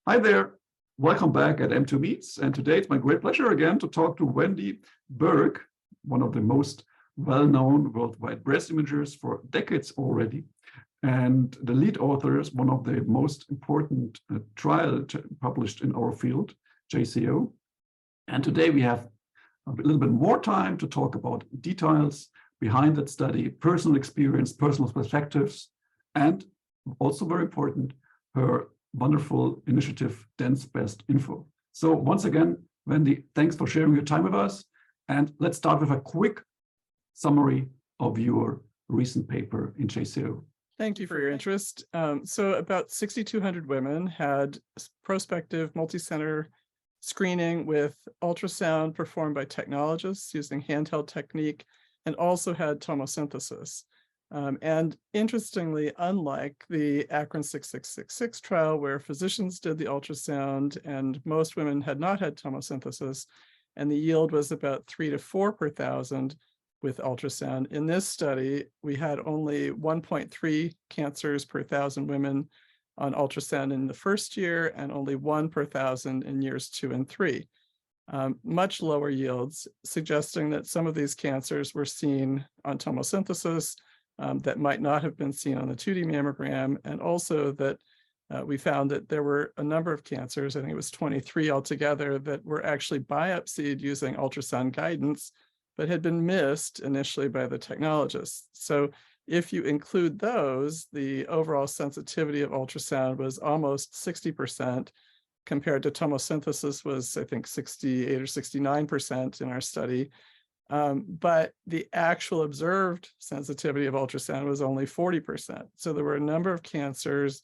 Hi there, welcome back at M2 Meets, and today it's my great pleasure again to talk to Wendie Berg, one of the most well-known worldwide breast imagers for decades already, and the lead author is one of the most important trial published in our field, JCO. And today we have a little bit more time to talk about details behind that study, personal experience, personal perspectives, and also very important, her wonderful initiative, Densebreast-info. So once again, Wendie, thanks for sharing your time with us. And let's start with a quick summary of your recent paper in JCO. Thank you for your interest. So about 6,200 women had prospective multicenter screening with ultrasound performed by technologists using handheld technique, and also had tomosynthesis. And interestingly, unlike the Akron 6666 trial, where physicians did the ultrasound and most women had not had tomosynthesis, and the yield was about 3 to 4 per thousand with ultrasound. In this study, we had only 1.3 cancers per thousand women on ultrasound in the first year, and only 1 per thousand in years 2 and 3. Much lower yields, suggesting that some of these cancers were seen on tomosynthesis that might not have been seen on the 2D mammogram, and also that we found that there were a number of cancers, I think it was 23 altogether, that were actually biopsied using ultrasound guidance, but had been missed initially by the technologists. So if you include those, the overall sensitivity of ultrasound was almost 60%, compared to tomosynthesis was, I think, 68 or 69% in our study. But the actual observed sensitivity of ultrasound was only 40%. So there were a number of cancers,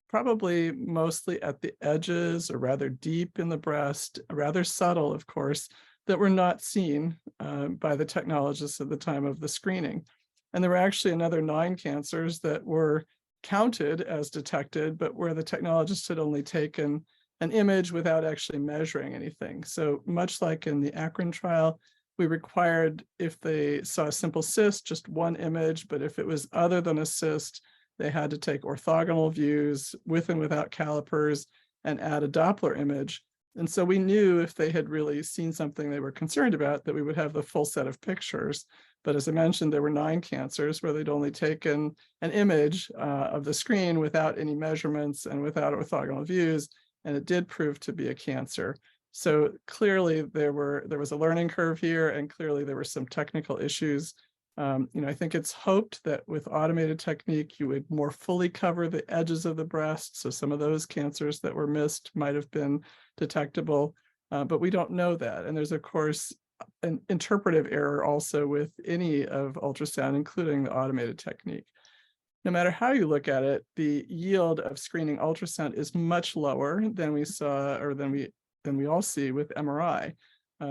probably mostly at the edges or rather deep in the breast, rather subtle, of course, that were not seen by the technologists at the time of the screening. And there were actually another 9 cancers that were counted as detected, but where the technologists had only taken an image without actually measuring anything. So much like in the Akron trial, we required, if they saw a simple cyst, just one image, but if it was other than a cyst, they had to take orthogonal views with and without calipers and add a Doppler image. And so we knew if they had really seen something they were concerned about, that we would have the full set of pictures. But as I mentioned, there were 9 cancers where they'd only taken an image of the screen without any measurements and without orthogonal views, and it did prove to be a cancer. So clearly there was a learning curve here, and clearly there were some technical issues. I think it's hoped that with automated technique, you would more fully cover the edges of the breast. So some of those cancers that were missed might have been detectable, but we don't know that. And there's, of course, an interpretive error also with any of ultrasound, including the automated technique. No matter how you look at it, the yield of screening ultrasound is much lower than we saw, or than we all see with MRI.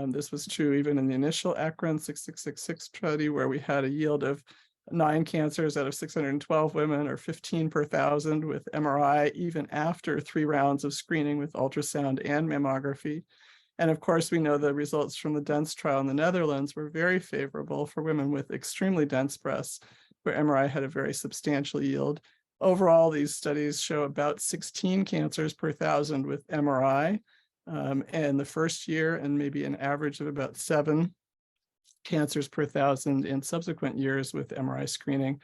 This was true even in the initial Akron 6666 study, where we had a yield of 9 cancers out of 612 women, or 15 per thousand with MRI, even after 3 rounds of screening with ultrasound and mammography. And of course, we know the results from the DENSE trial in the Netherlands were very favorable for women with extremely dense breasts, where MRI had a very substantial yield. Overall, these studies show about 16 cancers per thousand with MRI in the first year, and maybe an average of about 7 cancers per thousand in subsequent years with MRI screening,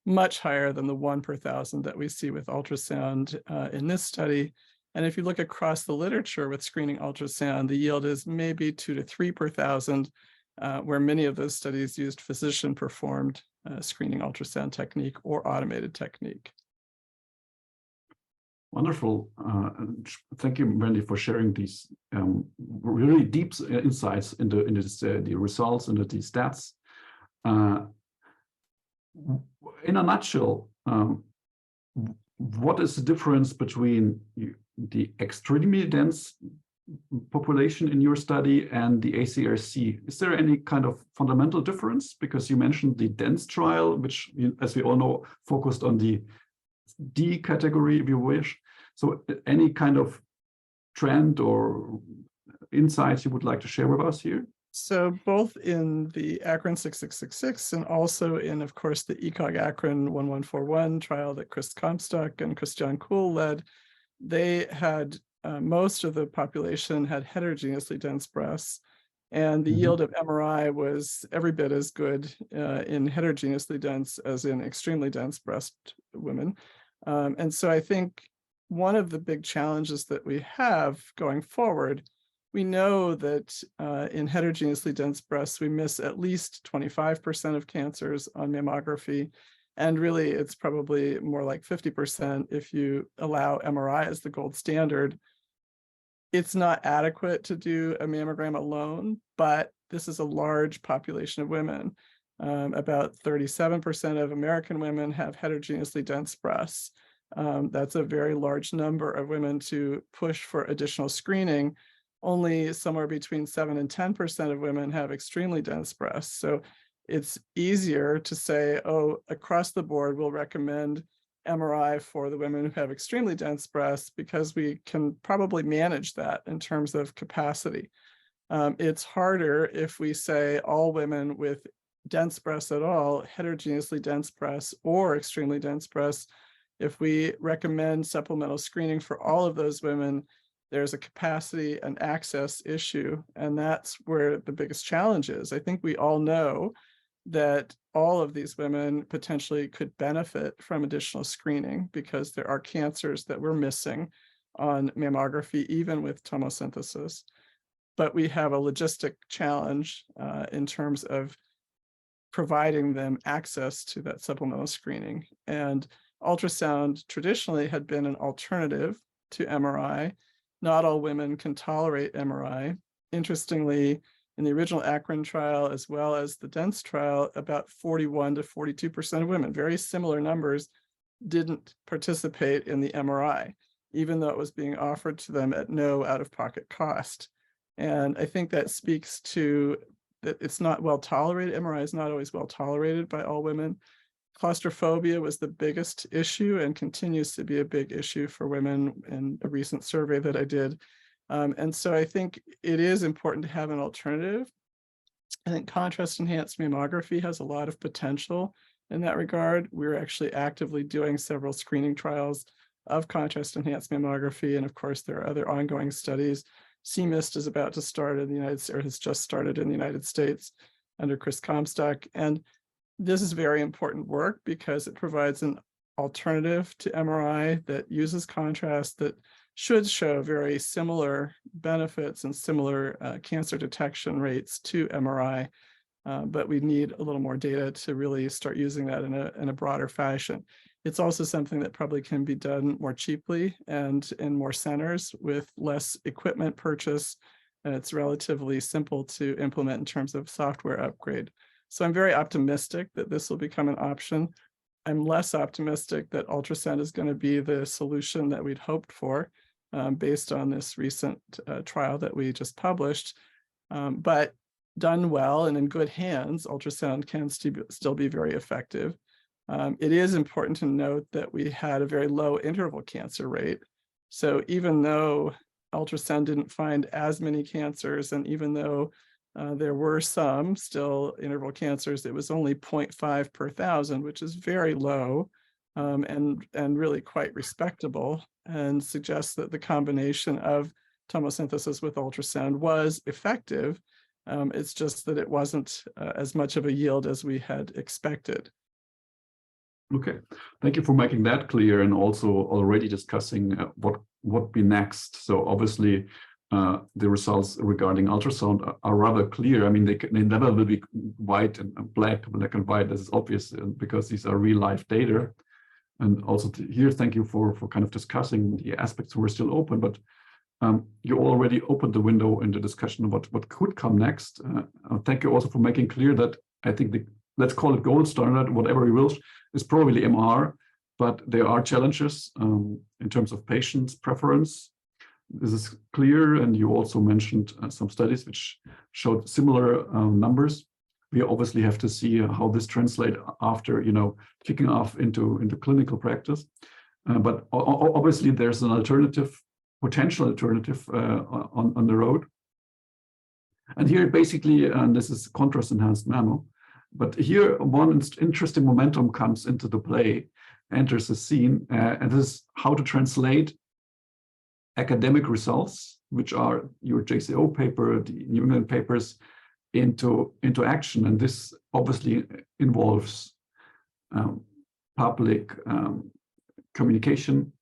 much higher than the 1 per thousand that we see with ultrasound in this study. And if you look across the literature with screening ultrasound, the yield is maybe 2 to 3 per thousand, where many of those studies used physician-performed screening ultrasound technique or automated technique. Wonderful. Thank you, Wendie, for sharing these really deep insights into the results and the stats. In a nutshell, what is the difference between the extremely dense population in your study and the ACRC? Is there any kind of fundamental difference? Because you mentioned the dense trial, which, as we all know, focused on the D category, if you wish. So any kind of trend or insights you would like to share with us here? So both in the Akron 6666 and also in, of course, the ECOG Akron 1141 trial that Chris Comstock and Christian Kuhl led, they had most of the population had heterogeneously dense breasts, and the Mhm. yield of MRI was every bit as good in heterogeneously dense as in extremely dense breast women. And so I think one of the big challenges that we have going forward, we know that in heterogeneously dense breasts, we miss at least 25% of cancers on mammography. And really, it's probably more like 50% if you allow MRI as the gold standard. It's not adequate to do a mammogram alone, but this is a large population of women. About 37% of American women have heterogeneously dense breasts. That's a very large number of women to push for additional screening. Only somewhere between 7 and 10% of women have extremely dense breasts. So it's easier to say, oh, across the board, we'll recommend MRI for the women who have extremely dense breasts because we can probably manage that in terms of capacity. It's harder if we say all women with dense breasts at all, heterogeneously dense breasts or extremely dense breasts. If we recommend supplemental screening for all of those women, there's a capacity and access issue, and that's where the biggest challenge is. I think we all know that all of these women potentially could benefit from additional screening because there are cancers that we're missing on mammography, even with tomosynthesis. But we have a logistic challenge in terms of providing them access to that supplemental screening. And ultrasound traditionally had been an alternative to MRI. Not all women can tolerate MRI. Interestingly, in the original Akron trial, as well as the DENSE trial, about 41 to 42% of women, very similar numbers, didn't participate in the MRI, even though it was being offered to them at no out-of-pocket cost. And I think that speaks to that it's not well tolerated. MRI is not always well tolerated by all women. Claustrophobia was the biggest issue and continues to be a big issue for women in a recent survey that I did. And so I think it is important to have an alternative. I think contrast-enhanced mammography has a lot of potential in that regard. We're actually actively doing several screening trials of contrast-enhanced mammography. And of course, there are other ongoing studies. CMIST is about to start in the United States, or has just started in the United States under Chris Comstock. And this is very important work because it provides an alternative to MRI that uses contrast that should show very similar benefits and similar cancer detection rates to MRI, but we need a little more data to really start using that in a broader fashion. It's also something that probably can be done more cheaply and in more centers with less equipment purchase, and it's relatively simple to implement in terms of software upgrade. So I'm very optimistic that this will become an option. I'm less optimistic that ultrasound is going to be the solution that we'd hoped for based on this recent trial that we just published. But done well and in good hands, ultrasound can still be very effective. It is important to note that we had a very low interval cancer rate. So even though ultrasound didn't find as many cancers, and even though there were some still interval cancers, it was only 0.5 per thousand, which is very low and really quite respectable, and suggests that the combination of tomosynthesis with ultrasound was effective. It's just that it wasn't as much of a yield as we had expected. Okay, thank you for making that clear and also already discussing what be next. So obviously, the results regarding ultrasound are rather clear. I mean, they never will be white and black and white. This is obvious because these are real life data. And also here, thank you for kind of discussing the aspects who are still open. But you already opened the window in the discussion of what could come next. Thank you also for making clear that I think let's call it gold standard, whatever we will, is probably MR, but there are challenges in terms of patients' preference. This is clear, and you also mentioned some studies which showed similar numbers. We obviously have to see how this translates after, kicking off into clinical practice. But obviously, there's an potential alternative on the road. And here, basically, this is contrast-enhanced mammo. But here, one interesting momentum comes into the play, enters the scene, and this is how to translate academic results, which are your JCO paper, the New England papers, into action. And this obviously involves public communication.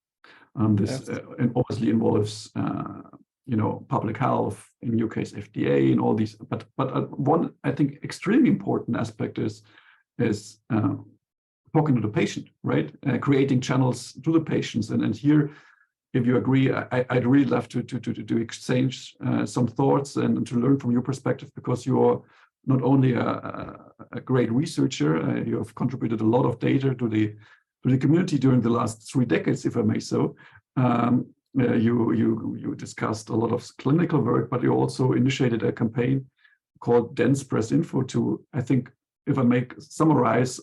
This and obviously involves public health, in your case FDA, and all these. But one, I think, extremely important aspect is talking to the patient, right? Creating channels to the patients. And here, if you agree, I'd really love to exchange some thoughts and to learn from your perspective, because you're not only a great researcher, you have contributed a lot of data to the community during the last 3 decades, if I may so. You discussed a lot of clinical work, but you also initiated a campaign called Densebreast-info to, I think, if I may summarize,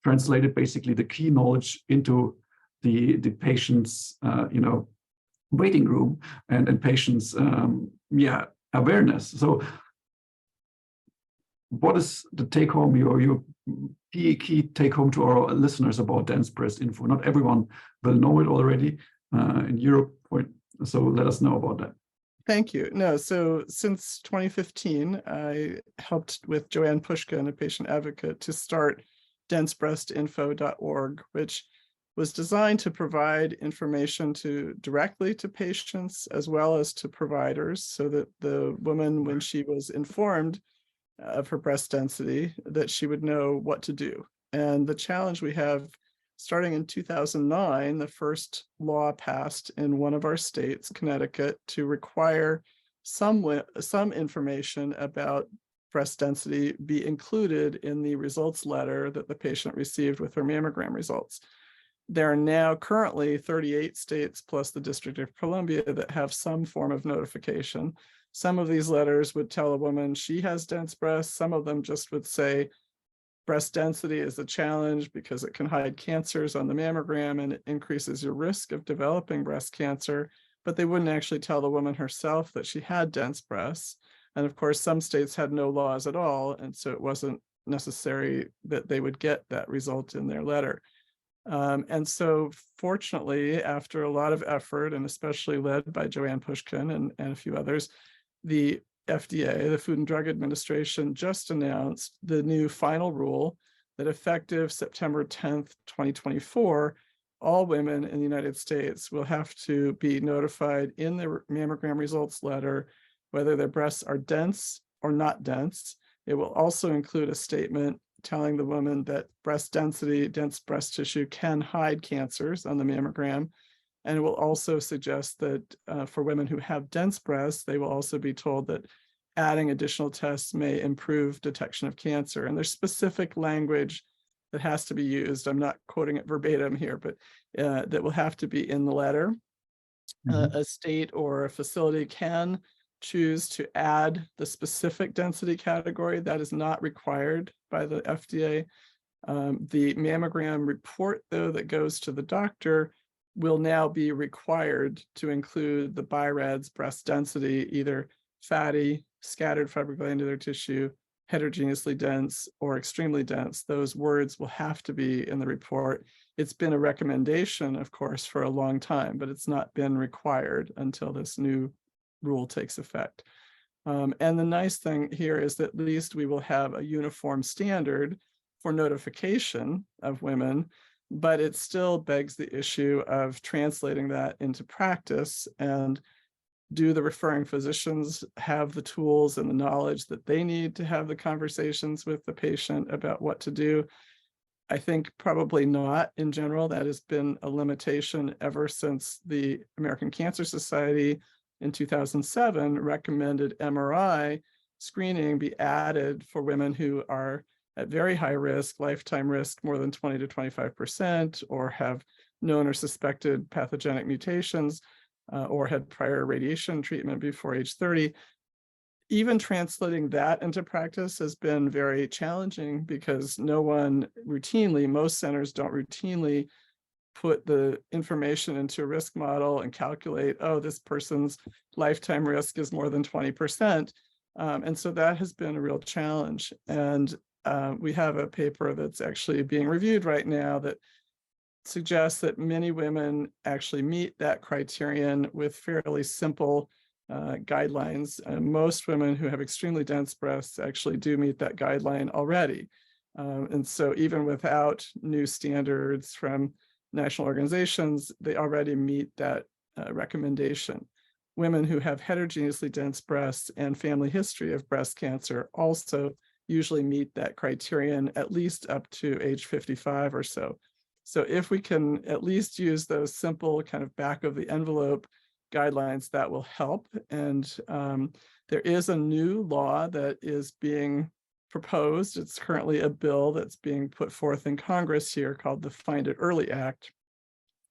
translated basically the key knowledge into the patient's waiting room and patient's awareness. So what is the take home, your key take home to our listeners about Densebreast-info? Not everyone will know it already in Europe, so let us know about that. Thank you. No, so since 2015, I helped with Joanne Pushkin, a patient advocate, to start Densebreast-info.org, which was designed to provide information directly to patients as well as to providers, so that the woman, when she was informed of her breast density, that she would know what to do. And the challenge we have, starting in 2009, the first law passed in one of our states, Connecticut, to require some information about breast density be included in the results letter that the patient received with her mammogram results. There are now currently 38 states plus the District of Columbia that have some form of notification. Some of these letters would tell a woman she has dense breasts. Some of them just would say breast density is a challenge because it can hide cancers on the mammogram and it increases your risk of developing breast cancer, but they wouldn't actually tell the woman herself that she had dense breasts. And of course, some states had no laws at all, and so it wasn't necessary that they would get that result in their letter. And so fortunately, after a lot of effort, and especially led by Joanne Pushkin and a few others, the FDA, the Food and Drug Administration, just announced the new final rule that effective September 10th, 2024, all women in the United States will have to be notified in their mammogram results letter whether their breasts are dense or not dense. It will also include a statement telling the woman that breast density, dense breast tissue, can hide cancers on the mammogram. And it will also suggest that for women who have dense breasts, they will also be told that adding additional tests may improve detection of cancer. And there's specific language that has to be used. I'm not quoting it verbatim here, but that will have to be in the letter. Mm-hmm. A state or a facility can choose to add the specific density category. That is not required by the FDA. The mammogram report, though, that goes to the doctor will now be required to include the BI-RADS breast density, either fatty, scattered fibroglandular tissue, heterogeneously dense, or extremely dense. Those words will have to be in the report. It's been a recommendation, of course, for a long time, but it's not been required until this new rule takes effect. And the nice thing here is that at least we will have a uniform standard for notification of women, but it still begs the issue of translating that into practice. And do the referring physicians have the tools and the knowledge that they need to have the conversations with the patient about what to do? I think probably not in general. That has been a limitation ever since the American Cancer Society in 2007 recommended MRI screening be added for women who are at very high risk, lifetime risk, more than 20 to 25%, or have known or suspected pathogenic mutations, or had prior radiation treatment before age 30. Even translating that into practice has been very challenging because no one routinely, most centers don't routinely put the information into a risk model and calculate, oh, this person's lifetime risk is more than 20%. And so that has been a real challenge. And we have a paper that's actually being reviewed right now that suggests that many women actually meet that criterion with fairly simple guidelines. Most women who have extremely dense breasts actually do meet that guideline already. And so even without new standards from national organizations, they already meet that recommendation. Women who have heterogeneously dense breasts and family history of breast cancer also usually meet that criterion at least up to age 55 or so. So if we can at least use those simple kind of back of the envelope guidelines, that will help. And there is a new law that is being proposed. It's currently a bill that's being put forth in Congress here called the Find It Early Act,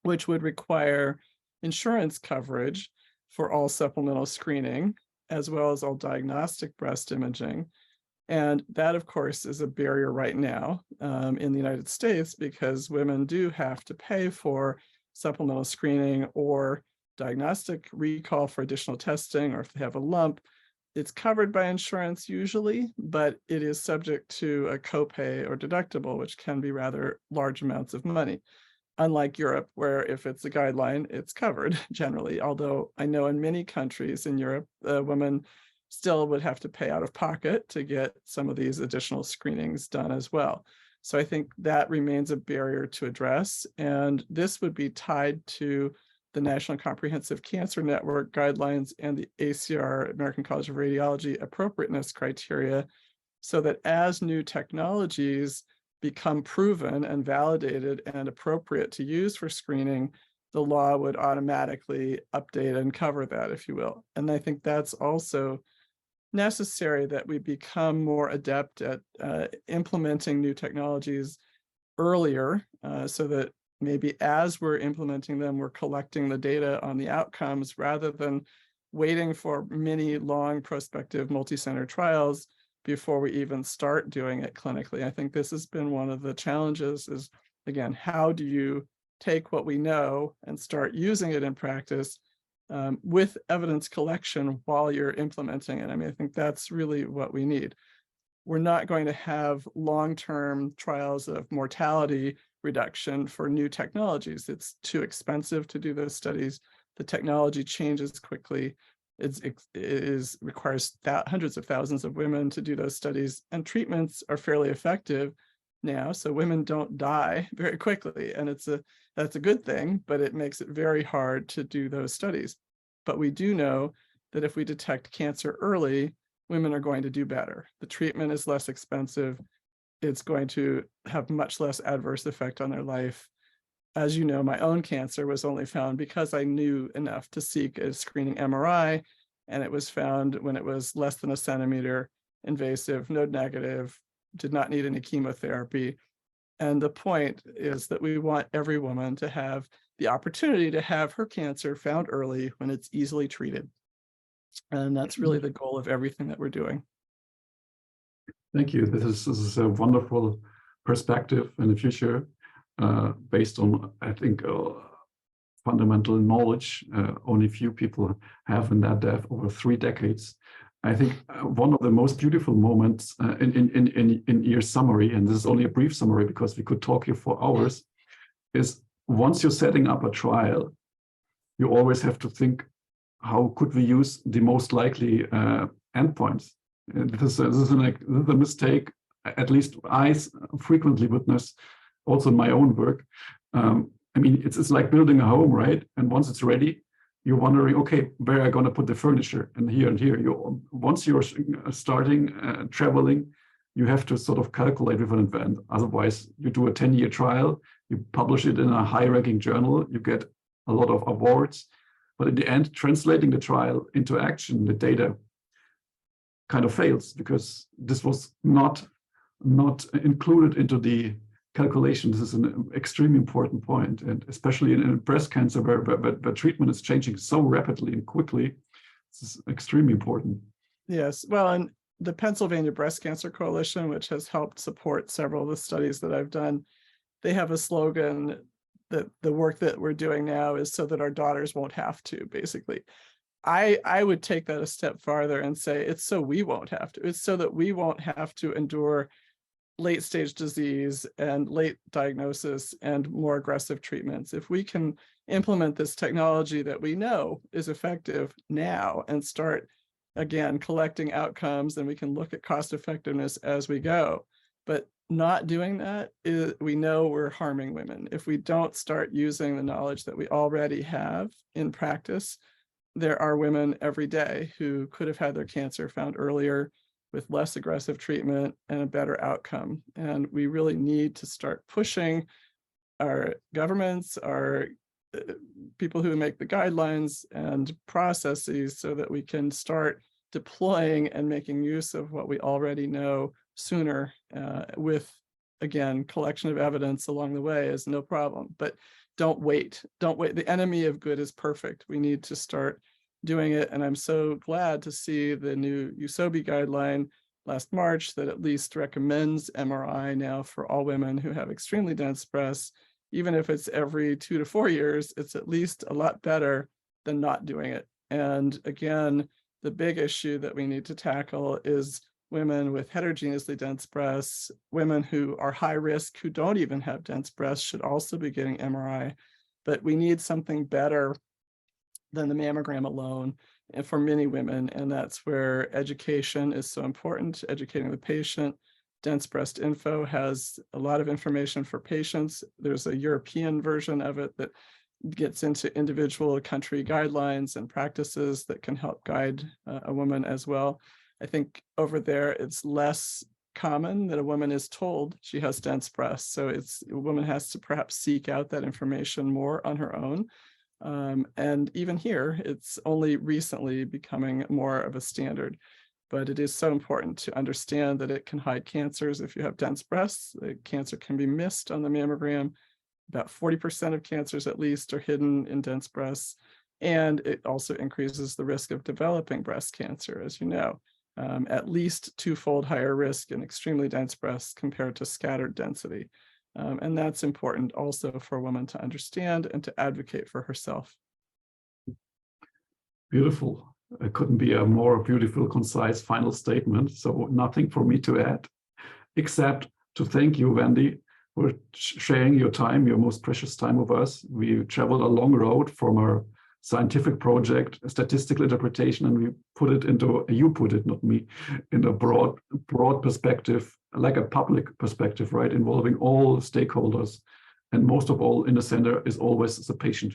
which would require insurance coverage for all supplemental screening, as well as all diagnostic breast imaging. And that, of course, is a barrier right now in the United States, because women do have to pay for supplemental screening or diagnostic recall for additional testing, or if they have a lump. It's covered by insurance usually, but it is subject to a copay or deductible, which can be rather large amounts of money. Unlike Europe, where if it's a guideline, it's covered generally. Although I know in many countries in Europe, women still would have to pay out of pocket to get some of these additional screenings done as well. So I think that remains a barrier to address. And this would be tied to the National Comprehensive Cancer Network guidelines and the ACR, American College of Radiology, appropriateness criteria, so that as new technologies become proven and validated and appropriate to use for screening, the law would automatically update and cover that, if you will. And I think that's also necessary, that we become more adept at implementing new technologies earlier, so that maybe as we're implementing them, we're collecting the data on the outcomes rather than waiting for many long prospective multi-center trials before we even start doing it clinically. I think this has been one of the challenges is, again, how do you take what we know and start using it in practice with evidence collection while you're implementing it? I mean, I think that's really what we need. We're not going to have long-term trials of mortality reduction for new technologies. It's too expensive to do those studies. The technology changes quickly. It requires hundreds of thousands of women to do those studies, and treatments are fairly effective now, so women don't die very quickly, and that's a good thing, but it makes it very hard to do those studies. But we do know that if we detect cancer early, women are going to do better. The treatment is less expensive. It's going to have much less adverse effect on their life. As you know, my own cancer was only found because I knew enough to seek a screening MRI, and it was found when it was less than a centimeter, invasive, node negative, did not need any chemotherapy. And the point is that we want every woman to have the opportunity to have her cancer found early when it's easily treated. And that's really the goal of everything that we're doing. Thank you. This is a wonderful perspective in the future, based on, I think, fundamental knowledge only few people have in that depth over 3 decades. I think one of the most beautiful moments in your summary, and this is only a brief summary because we could talk here for hours, is once you're setting up a trial, you always have to think, how could we use the most likely endpoints? This is a mistake, at least I frequently witness, also in my own work. I mean, it's like building a home, right? And once it's ready, you're wondering, okay, where am I going to put the furniture? And here. Once you're starting traveling, you have to sort of calculate with an advance. Otherwise, you do a 10-year trial, you publish it in a high-ranking journal, you get a lot of awards. But in the end, translating the trial into action, the data kind of fails because this was not included into the calculation. This is an extremely important point, and especially in breast cancer, where treatment is changing so rapidly and quickly, this is extremely important. Yes, well, and the Pennsylvania Breast Cancer Coalition, which has helped support several of the studies that I've done, they have a slogan that the work that we're doing now is so that our daughters won't have to, basically. I would take that a step farther and say it's so we won't have to. It's so that we won't have to endure late stage disease and late diagnosis and more aggressive treatments. If we can implement this technology that we know is effective now and start, again, collecting outcomes, then we can look at cost effectiveness as we go. But not doing that, we know we're harming women. If we don't start using the knowledge that we already have in practice, there are women every day who could have had their cancer found earlier with less aggressive treatment and a better outcome. And we really need to start pushing our governments, our people who make the guidelines and processes so that we can start deploying and making use of what we already know sooner with, again, collection of evidence along the way is no problem. But don't wait. Don't wait. The enemy of good is perfect. We need to start doing it. And I'm so glad to see the new EUSOBI guideline last March that at least recommends MRI now for all women who have extremely dense breasts. Even if it's every 2 to 4 years, it's at least a lot better than not doing it. And again, the big issue that we need to tackle is women with heterogeneously dense breasts. Women who are high risk, who don't even have dense breasts, should also be getting MRI. But we need something better than the mammogram alone and for many women. And that's where education is so important, educating the patient. Densebreast-info has a lot of information for patients. There's a European version of it that gets into individual country guidelines and practices that can help guide a woman as well. I think over there, it's less common that a woman is told she has dense breasts. So a woman has to perhaps seek out that information more on her own. And even here, it's only recently becoming more of a standard. But it is so important to understand that it can hide cancers. If you have dense breasts, the cancer can be missed on the mammogram. About 40% of cancers at least are hidden in dense breasts. And it also increases the risk of developing breast cancer, as you know, at least 2-fold higher risk in extremely dense breasts compared to scattered density. And that's important also for a woman to understand and to advocate for herself. Beautiful. It couldn't be a more beautiful, concise final statement. So nothing for me to add, except to thank you, Wendie, for sharing your time, your most precious time with us. We traveled a long road from our scientific project, a statistical interpretation, and we put it into, you put it, not me, in a broad perspective, like a public perspective, right, involving all stakeholders. And most of all, in the center is always the patient,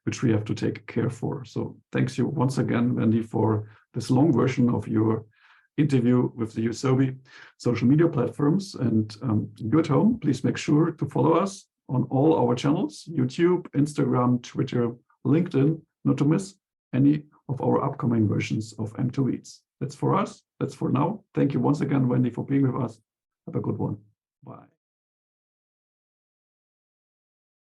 which we have to take care for. So thanks you once again, Wendie, for this long version of your interview with the EUSOBI social media platforms. And you at home, please make sure to follow us on all our channels, YouTube, Instagram, Twitter, LinkedIn, not to miss any of our upcoming versions of M2Eats. That's for us. That's for now. Thank you once again, Wendie, for being with us. Have a good one. Bye.